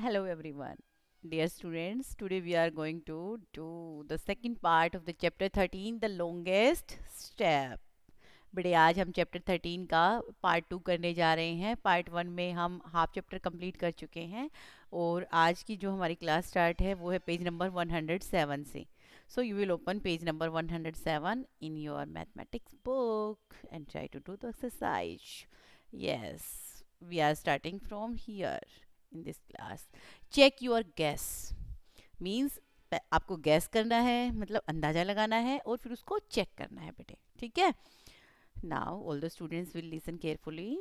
Hello everyone. Dear students, today we are going to do the second part of the chapter 13, the longest step. बड़े आज हम chapter 13 का part 2 करने जा रहे हैं। पार्ट 1 में हम हाफ चैप्टर कंप्लीट कर चुके हैं और आज की जो हमारी क्लास स्टार्ट है वो है पेज नंबर 107 से। So you will open page number 107 in your mathematics book and try to do the exercise. Yes, we are starting from here in this class. Check your guess means आपको guess करना है, मतलब अंदाज़ा लगाना है और फिर उसको चेक करना है बेटे, ठीक है। Now all the students will listen carefully.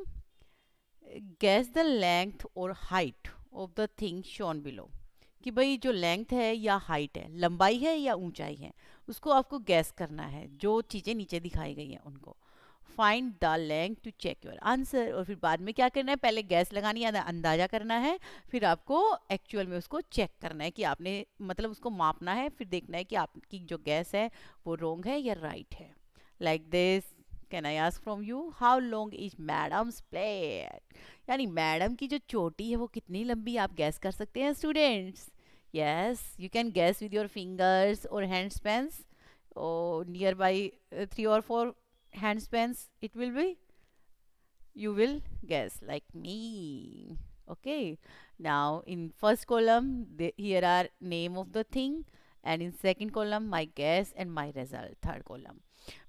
Guess the length or height of the thing shown below. कि भाई जो लेंथ है या हाइट है, लंबाई है या ऊंचाई है, उसको आपको गैस करना है। जो चीज़ें नीचे दिखाई गई हैं उनको find the length to check your answer. और फिर बाद में क्या करना है, पहले गैस लगानी है, अंदाजा करना है, फिर आपको एक्चुअल में उसको चेक करना है कि आपने मतलब उसको मापना है, फिर देखना है कि आपकी जो गैस है वो रॉन्ग है या राइट है। Like this, can I ask from you how long is madams plate. यानी मैडम की जो चोटी है वो कितनी लंबी, आप गैस कर सकते हैं students. Yes, you can gas with your fingers और hand Spence or nearby 3 or 4 hand spans it will be, you will guess like me. Okay, now in first column here are name of the thing, and in second column my guess and my result, third column।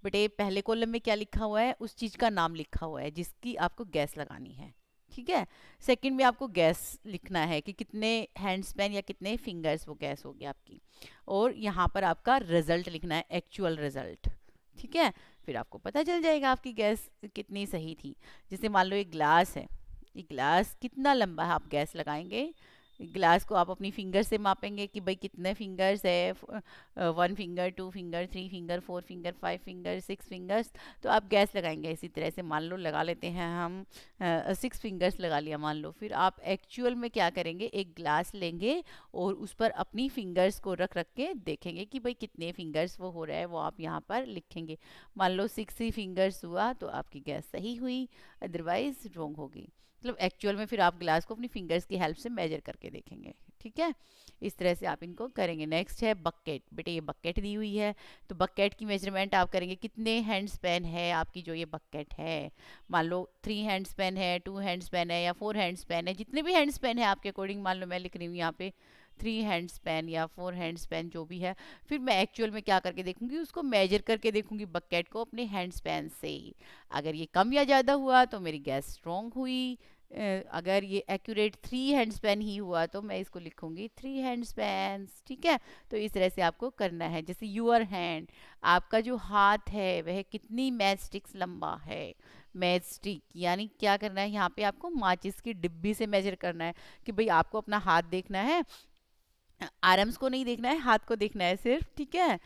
But ये पहले column में क्या लिखा हुआ है, उस चीज का नाम लिखा हुआ है जिसकी आपको गैस लगानी है, ठीक है। सेकंड में आपको गैस लिखना है कि कितने हैंड स्पैन या कितने फिंगर्स वो गैस हो गया आपकी, और यहाँ पर आपका रिजल्ट लिखना है, एक्चुअल रिजल्ट, ठीक है। फिर आपको पता चल जाएगा आपकी गैस कितनी सही थी। जैसे मान लो एक ग्लास है, ये ग्लास कितना लंबा है, आप गैस लगाएंगे। ग्लास को आप अपनी फिंगर से मापेंगे कि भाई कितने फिंगर्स है, 1 finger, 2 finger, 3 finger, 4 finger, 5 finger, 6 fingers. तो आप गैस लगाएंगे इसी तरह से। मान लो लगा लेते हैं हम 6 फिंगर्स लगा लिया मान लो। फिर आप एक्चुअल में क्या करेंगे, एक ग्लास लेंगे और उस पर अपनी फिंगर्स को रख रख के देखेंगे कि भाई कितने फिंगर्स वो हो रहा है, वो आप यहाँ पर लिखेंगे। मान लो 6 ही फिंगर्स हुआ तो आपकी गैस सही हुई, अदरवाइज रॉन्ग होगी। मतलब एक्चुअल में फिर आप ग्लास को अपनी फिंगर्स की हेल्प से मेजर करके देखेंगे, ठीक है। इस तरह से आप इनको करेंगे। नेक्स्ट है बकेट। बेटे ये बकेट दी हुई है तो बकेट की मेजरमेंट आप करेंगे, कितने हैंड स्पैन है आपकी जो ये बकेट है। मान लो 3 हैंड स्पैन है, 2 हैंड स्पैन है या 4 हैंड स्पैन है, जितने भी हैंड स्पैन है आपके अकॉर्डिंग। मान लो मैं लिख रही हूँ यहाँ पे 3 हैंड स्पैन या 4 हैंड स्पैन जो भी है। फिर मैं एक्चुअल में क्या करके देखूंगी, उसको मेजर करके देखूंगी बकेट को अपने हैंड स्पैन से। अगर ये कम या ज़्यादा हुआ तो मेरी गैस स्ट्रॉन्ग हुई। अगर ये एक्यूरेट 3 हैंड स्पैन ही हुआ तो मैं इसको लिखूंगी 3 हैंड स्पैन, ठीक है। तो इस तरह से आपको करना है। जैसे यूअर हैंड, आपका जो हाथ है वह कितनी मैच स्टिक्स लंबा है। मैच स्टिक यानी क्या करना है, यहाँ पे आपको माचिस की डिब्बी से मेजर करना है कि भाई आपको अपना हाथ देखना है, आर्म्स को नहीं देखना है, हाथ को देखना है सिर्फ, ठीक है।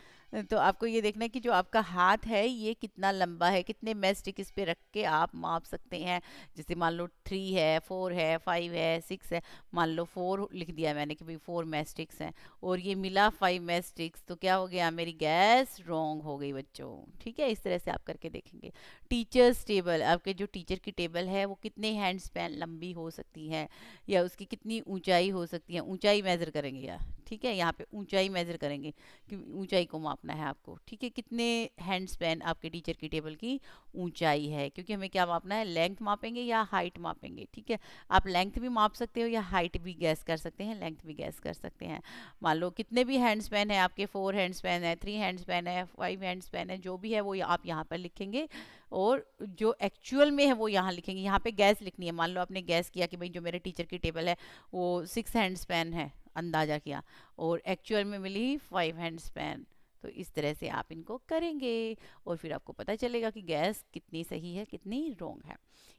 तो आपको ये देखना है कि जो आपका हाथ है ये कितना लंबा है, कितने मैच स्टिक इस पे रख के आप माप सकते हैं। जैसे मान लो 3 है, 4 है, 5 है, 6 है। मान लो 4 लिख दिया मैंने कि भाई 4 मैच स्टिक्स हैं और ये मिला 5 मैच स्टिक्स, तो क्या हो गया, मेरी गैस रॉन्ग हो गई बच्चों, ठीक है। इस तरह से आप करके देखेंगे। टीचर्स टेबल, आपके जो टीचर की टेबल है वो कितने हैंड स्पैन लंबी हो सकती है या उसकी कितनी ऊंचाई हो सकती है, ऊंचाई मेजर करेंगे यार, ठीक है। यहाँ पे ऊंचाई मेजर करेंगे कि ऊंचाई को मापना है आपको, ठीक है। कितने हैंड स्पैन आपके टीचर की टेबल की ऊंचाई है, क्योंकि हमें क्या मापना है, लेंथ मापेंगे या हाइट मापेंगे, ठीक है। आप लेंथ भी माप सकते हो या हाइट भी गैस कर सकते हैं, लेंथ भी गैस कर सकते हैं। मान लो कितने भी हैंड स्पैन है आपके, 4 हैंड स्पैन है, 3 हैंड स्पैन है, 5 हैंड स्पैन है, जो भी है वो आप यहाँ पर लिखेंगे और जो एक्चुअल में है वो यहाँ लिखेंगे। यहाँ पे गैस लिखनी है। मान लो आपने गैस किया कि भाई जो मेरे टीचर की टेबल है वो 6 हैंड स्पैन है, अंदाजा किया, और एक्चुअल में मिली 5 हैंड स्पैन। तो इस तरह से आप इनको करेंगे और फिर आपको पता चलेगा कि गैस कितनी सही है कितनी रॉन्ग है।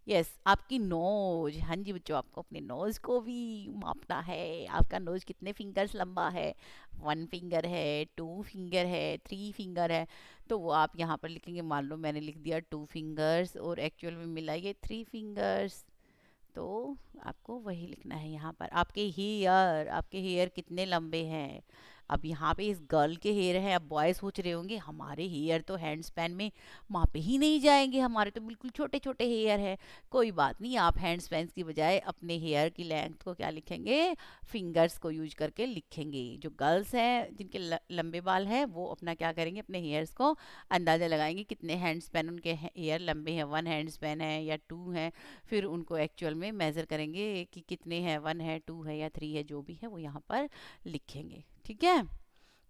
यस, आपकी नोज, हाँ जी बच्चों, आपको अपने नोज को भी मापना है। आपका नोज कितने फिंगर्स लंबा है, 1 फिंगर है, 2 फिंगर है, 3 फिंगर है। तो वो आप यहाँ पर लिखेंगे। मान लो मैंने लिख दिया 2 फिंगर्स और एक्चुअल में मिला ये 3 फिंगर्स, तो आपको वही लिखना है यहाँ पर। आपके हेयर कितने लंबे हैं, अब यहाँ पे इस गर्ल के हेयर है, अब बॉय सोच रहे होंगे हमारे हेयर तो हैंड स्पैन में मापे ही नहीं जाएंगे, हमारे तो बिल्कुल छोटे छोटे हेयर है। कोई बात नहीं, आप हैंड स्पैन की बजाय अपने हेयर की लेंथ को क्या लिखेंगे, फिंगर्स को यूज करके लिखेंगे। जो गर्ल्स हैं जिनके लंबे बाल हैं वो अपना क्या करेंगे, अपने हेयर्स को अंदाज़ा लगाएंगे कितने हैंड स्पैन उनके हेयर लंबे हैं, 1 हैंड स्पैन है या 2 है। फिर उनको एक्चुअल में मेज़र करेंगे कि कितने हैं, 1 है, 2 है या 3 है, जो भी है वो यहाँ पर लिखेंगे। ठीक है,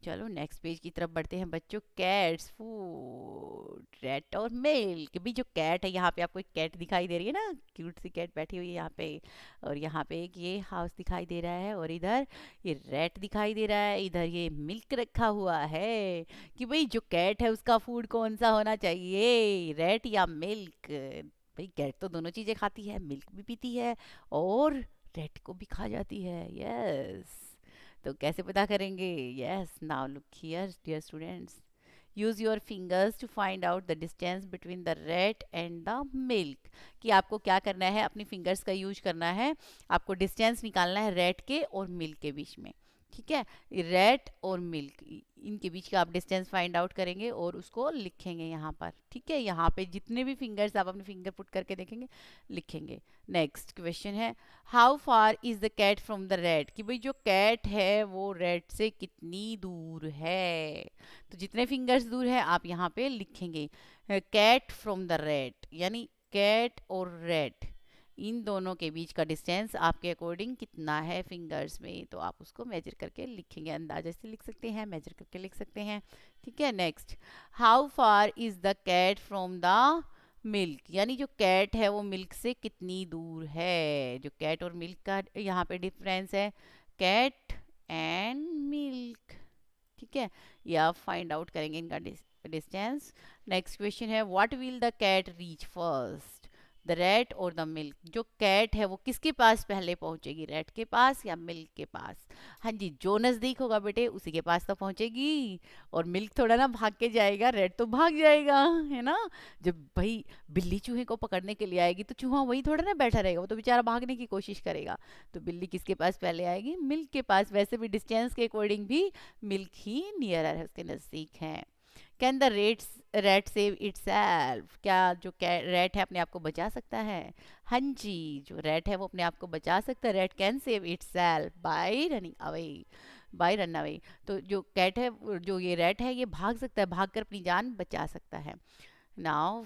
चलो नेक्स्ट पेज की तरफ बढ़ते हैं बच्चों। कैट्स फूड, रैट और मिल्क। भी जो कैट है, यहाँ पे आपको एक कैट दिखाई दे रही है ना, क्यूट सी कैट बैठी हुई है यहाँ पे, और यहाँ पे एक ये हाउस दिखाई दे रहा है, और इधर ये रैट दिखाई दे रहा है, इधर ये मिल्क रखा हुआ है। कि भाई जो कैट है उसका फूड कौन सा होना चाहिए, रैट या मिल्क। भाई कैट तो दोनों चीजें खाती है, मिल्क भी पीती है और रैट को भी खा जाती है। यस, तो कैसे पता करेंगे? Yes, now look here dear students, use your fingers to find out the distance between the rat and the milk. कि आपको क्या करना है, अपनी फिंगर्स का यूज करना है, आपको डिस्टेंस निकालना है रेट के और मिल्क के बीच में। ठीक है, रेट और मिल्क इनके बीच का आप डिस्टेंस फाइंड आउट करेंगे और उसको लिखेंगे यहाँ पर। ठीक है, यहाँ पे जितने भी फिंगर्स आप अपने फिंगर पुट करके देखेंगे लिखेंगे। नेक्स्ट क्वेश्चन है, how far is the cat from the rat. कि भाई जो कैट है वो रेट से कितनी दूर है। तो जितने फिंगर्स दूर है आप यहाँ पे लिखेंगे। कैट फ्रॉम द रेट यानी कैट और रेट, इन दोनों के बीच का डिस्टेंस आपके अकॉर्डिंग कितना है फिंगर्स में, तो आप उसको मेजर करके लिखेंगे। अंदाजे से लिख सकते हैं, मेजर करके लिख सकते हैं। ठीक है, next, how far is the cat from the milk. यानी जो कैट है वो मिल्क से कितनी दूर है। जो कैट और मिल्क का यहाँ पे डिफरेंस है, कैट एंड मिल्क। ठीक है, ये आप फाइंड आउट करेंगे इनका डिस्टेंस। नेक्स्ट क्वेश्चन है, what will the cat reach first, the rat और द मिल्क। जो कैट है वो किसके पास पहले पहुंचेगी, रैट के पास या मिल्क के पास? हाँ जी, जो नजदीक होगा बेटे उसी के पास तो पहुंचेगी। और मिल्क थोड़ा ना भाग के जाएगा, रैट तो भाग जाएगा, है ना। जब भाई बिल्ली चूहे को पकड़ने के लिए आएगी तो चूहा वही थोड़ा ना बैठा रहेगा, वो तो बेचारा भागने की कोशिश करेगा। तो बिल्ली किसके पास पहले आएगी, मिल्क के पास। वैसे भी डिस्टेंस के अकॉर्डिंग भी मिल्क ही नियर है, उसके नजदीक है। Can the rat save itself. क्या जो रैट है अपने आप को बचा सकता है? हाँ जी, जो रैट है वो अपने आप को बचा सकता है। Rat can save itself by running away, by run away. तो जो कैट है, जो ये रैट है, ये भाग सकता है, भाग कर अपनी जान बचा सकता है। Now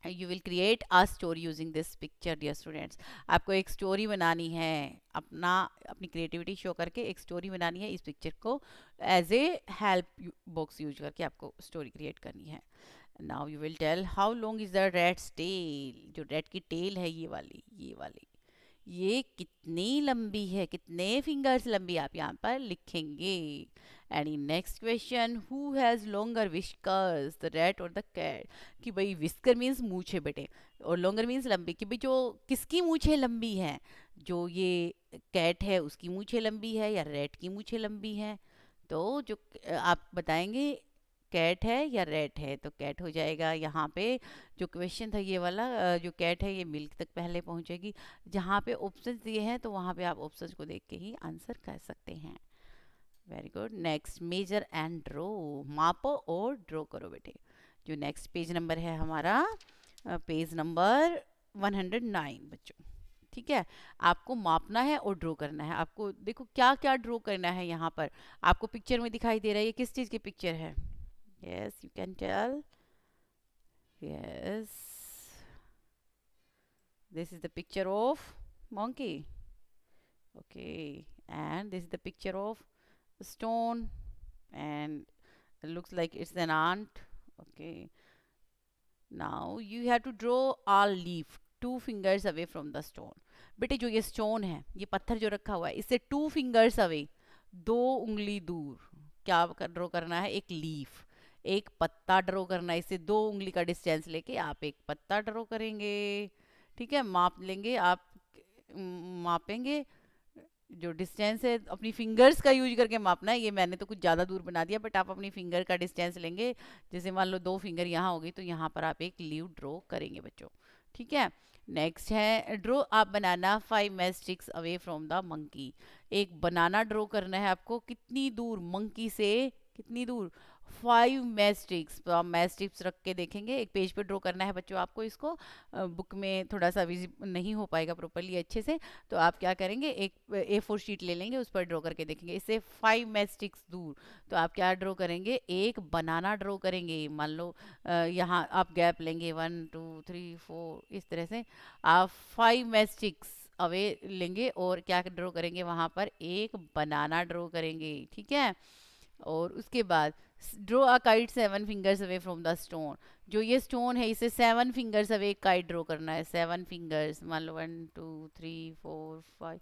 you will create a story using this picture dear students. आपको एक स्टोरी बनानी है, अपनी क्रिएटिविटी शो करके एक स्टोरी बनानी है। इस पिक्चर को as a help box use करके आपको स्टोरी क्रिएट करनी है। Now you will tell how long is the rat's tail. जो रैट की टेल है ये वाली ये कितनी लंबी है, कितने फिंगर्स लंबी, आप यहाँ पर लिखेंगे। And in next question, who has longer whiskers, the rat और द कैट। कि भाई विस्कर मीन्स मूछे बेटे, और लॉन्गर मीन्स लंबी। कि भाई जो किसकी मूछे लंबी है, जो ये कैट है उसकी मूछे लंबी है या रैट की मूछे लंबी है। तो जो आप बताएंगे कैट है या रैट है, तो कैट हो जाएगा। यहाँ पे जो क्वेश्चन था ये वाला, जो कैट है ये मिल्क तक पहले पहुंचेगी। जहाँ पे ऑप्शंस दिए हैं तो वहाँ पे आप ऑप्शंस को देख के ही आंसर कर सकते हैं। Very good. Next, measure and draw. मापो और ड्रॉ करो बेटे। जो नेक्स्ट पेज नंबर है हमारा, पेज नंबर 109 बच्चों। ठीक है, आपको मापना है और ड्रॉ करना है। आपको देखो क्या क्या ड्रॉ करना है। यहाँ पर आपको पिक्चर में दिखाई दे रहा है, ये किस चीज़ की पिक्चर है? Yes, you can tell. Yes. This is the picture of monkey. Okay. And this is the picture of a stone. And it looks like it's an ant. Okay. Now you have to draw a leaf 2 fingers away from the stone. बेटे जो ये stone है, ये पत्थर जो रखा हुआ है, इससे 2 fingers अवे, 2 उंगली दूर क्या ड्रॉ करना है? एक लीफ, एक पत्ता ड्रॉ करना है। इससे 2 उंगली का डिस्टेंस लेके आप एक पत्ता ड्रॉ करेंगे। ठीक है, माप लेंगे आप, मापेंगे जो डिस्टेंस है अपनी फिंगर्स का यूज करके मापना है। ये मैंने तो कुछ ज़्यादा दूर बना दिया, बट आप अपनी फिंगर का डिस्टेंस लेंगे। जैसे मान लो 2 फिंगर यहाँ हो गई तो यहाँ पर आप एक लीव ड्रॉ करेंगे बच्चों। ठीक है, नेक्स्ट है ड्रॉ आप बनाना 5 मैस्टिक्स अवे फ्रॉम द मंकी। एक बनाना ड्रॉ करना है आपको, कितनी दूर मंकी से, कितनी दूर, 5 मैस्टिक्स। तो आप मैस्टिक्स रख के देखेंगे, एक पेज पे ड्रॉ करना है बच्चों आपको इसको। बुक में थोड़ा सा विजिबल नहीं हो पाएगा प्रॉपरली अच्छे से, तो आप क्या करेंगे, एक A4 शीट ले लेंगे, उस पर ड्रॉ करके देखेंगे इससे 5 मैस्टिक्स दूर। तो आप क्या ड्रॉ करेंगे, एक बनाना ड्रॉ करेंगे। मान लो यहाँ आप गैप लेंगे 1 2 3 4, इस तरह से आप 5 मैस्टिक्स अवे लेंगे और क्या ड्रॉ करेंगे, वहां पर एक बनाना ड्रॉ करेंगे, ठीक है। और उसके बाद draw a kite 7 fingers away from the stone. जो ये स्टोन है इसे 7 फिंगर्स अवे एक काइट ड्रॉ करना है, 7 फिंगर्स, मान लो 1 2 3 4 5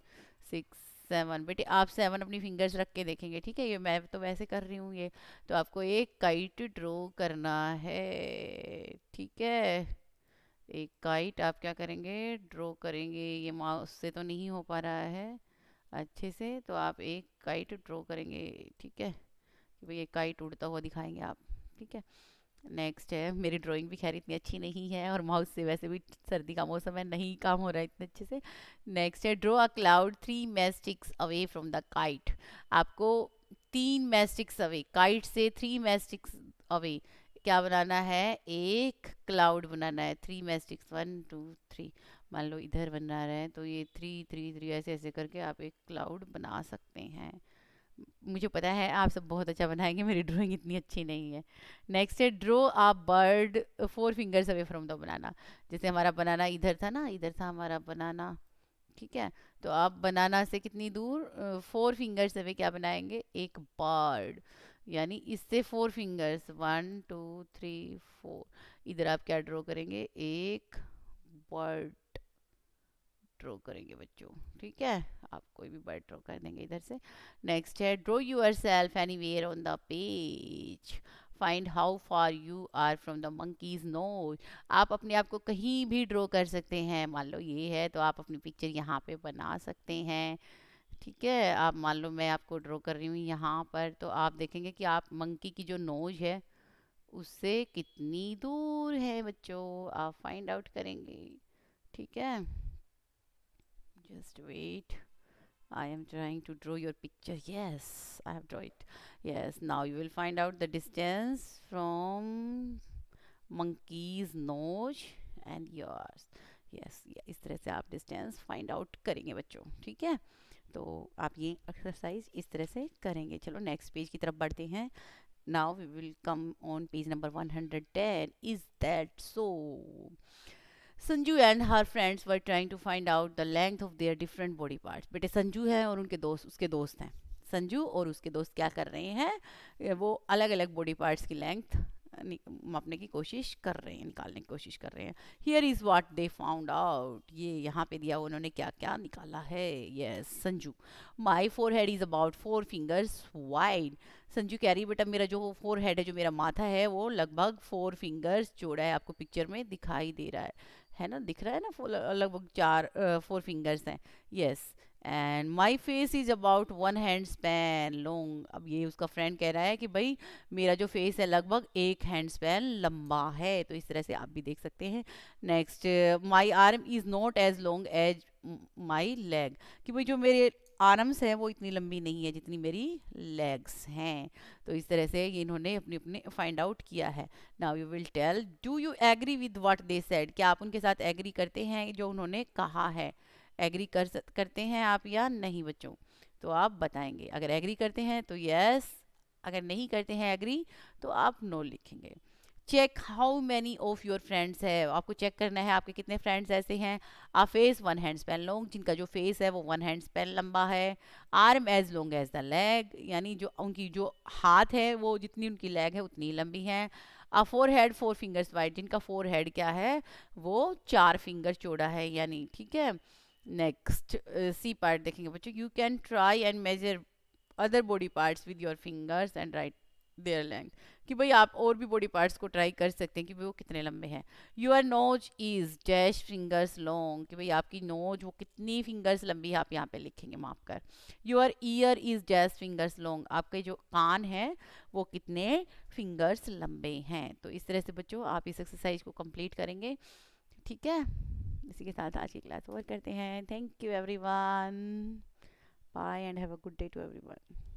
6 7। बेटे आप 7 अपनी फिंगर्स रख के देखेंगे, ठीक है, ये मैं तो वैसे कर रही हूँ ये। तो आपको एक काइट ड्रॉ करना है, ठीक है। एक काइट आप क्या करेंगे, ड्रॉ करेंगे। ये माउस से तो नहीं हो पा रहा है अच्छे से, तो आप एक काइट ड्रॉ करेंगे, ठीक है, कि भाई एक काइट उड़ता हुआ दिखाएंगे आप, ठीक है। नेक्स्ट है, मेरी ड्राइंग भी खैर इतनी अच्छी नहीं है और माउस से वैसे भी सर्दी का मौसम है, नहीं काम हो रहा है इतने अच्छे से। नेक्स्ट है draw a cloud 3 matchsticks away from the kite. आपको 3 मैस्टिक्स अवे, काइट से 3 मैस्टिक्स अवे क्या बनाना है, एक क्लाउड बनाना है। 3 मैस्टिक्स, 1 2 3, मान लो इधर बना रहे हैं तो ये 3 3 3 ऐसे ऐसे करके आप एक क्लाउड बना सकते हैं। मुझे पता है आप सब बहुत अच्छा बनाएंगे, मेरी ड्राइंग इतनी अच्छी नहीं है। नेक्स्ट है draw a bird 4 fingers away from the banana. जैसे हमारा बनाना इधर था ना, इधर था हमारा बनाना, ठीक है। तो आप बनाना से कितनी दूर, 4 फिंगर्स अवे क्या बनाएंगे, एक बर्ड, यानी इससे 4 फिंगर्स, 1 2 3 4। इधर आप क्या ड्रॉ करेंगे, एक बर्ड ड्रॉ करेंगे बच्चों, ठीक है। आप कोई भी बर्ड ड्रॉ कर देंगे इधर से। नेक्स्ट है draw yourself anywhere on the page, find how far you are from the monkey's nose. आप अपने आप को कहीं भी ड्रॉ कर सकते हैं। मान लो ये है तो आप अपनी पिक्चर यहाँ पे बना सकते हैं, ठीक है। आप मान लो मैं आपको ड्रॉ कर रही हूँ यहाँ पर, तो आप देखेंगे कि आप मंकी की जो नोज है उससे कितनी दूर है बच्चों, आप फाइंड आउट करेंगे, ठीक है। Just wait. I am trying to draw your picture. Yes, I have drawn it. Yes, now you will find out the distance from monkey's nose and yours. Yes, इस तरह से आप डिस्टेंस फाइंड आउट करेंगे बच्चों, ठीक है। तो आप ये एक्सरसाइज इस तरह से करेंगे। चलो नेक्स्ट पेज की तरफ बढ़ते हैं। Now we will come on page number 110। Is that so? Sanju and her friends were trying to find out the length of their different body parts. बेटे संजू है और उनके दोस्त, उसके दोस्त हैं। संजू और उसके दोस्त क्या कर रहे हैं, वो अलग अलग बॉडी पार्ट्स की लेंथ मापने की कोशिश कर रहे हैं, निकालने की कोशिश कर रहे हैं। Here is what they found out. ये यहाँ पे दिया उन्होंने क्या क्या निकाला है। Yes Sanju, my four head is about 4 fingers wide. Sanju कह रही है बेटा मेरा जो फोर हेड है, जो मेरा माथा है, वो लगभग 4 फिंगर्स चौड़ा है। आपको पिक्चर में दिखाई दे रहा है ना, दिख रहा है ना, लगभग 4 फिंगर्स हैं। Yes, and my face is about 1 hand span long. अब ये उसका फ्रेंड कह रहा है कि भाई मेरा जो फेस है लगभग 1 हैंड स्पैन लंबा है। तो इस तरह से आप भी देख सकते हैं। Next, my arm is not as long as my leg. कि भाई जो मेरे आर्म्स हैं वो इतनी लंबी नहीं है जितनी मेरी लेग्स हैं। तो इस तरह से ये इन्होंने अपने अपने फाइंड आउट किया है। Now you will tell, do you agree with what they said. क्या आप उनके साथ एग्री करते हैं जो उन्होंने कहा है। एग्री करते हैं आप या नहीं बच्चों, तो आप बताएंगे। अगर एग्री करते हैं तो यस, अगर नहीं करते हैं एग्री तो आप नो लिखेंगे। Check how many of your friends है। आपको चेक करना है आपके कितने फ्रेंड्स ऐसे हैं। आ फेस 1 हैंड स्पैन लॉन्ग, जिनका जो फेस है वो 1 हैंड स्पैन लंबा है। Arm as long as the leg, यानी जो उनकी जो हाथ है वो जितनी उनकी लेग है उतनी लंबी है। आ फोर हेड 4 फिंगर्स वाइड, जिनका फोर हेड क्या है, वो 4 फिंगर चौड़ा है, यानी ठीक है। नेक्स्ट सी पार्ट देखेंगे बच्चों। You can try and measure other body parts with your fingers and write their length. कि भाई आप और भी बॉडी पार्ट्स को ट्राई कर सकते हैं कि भाई वो कितने लंबे हैं। Your nose is dash fingers long, कि भाई आपकी नोज वो कितनी फिंगर्स लंबी है, आप यहाँ पे लिखेंगे माप कर। Your year is dash fingers long, आपके जो कान है वो कितने फिंगर्स लंबे हैं। तो इस तरह से बच्चों आप इस एक्सरसाइज को कंप्लीट करेंगे, ठीक है। इसी के साथ आज की क्लास ओवर करते हैं। Thank you everyone. Bye and have a good day to everyone.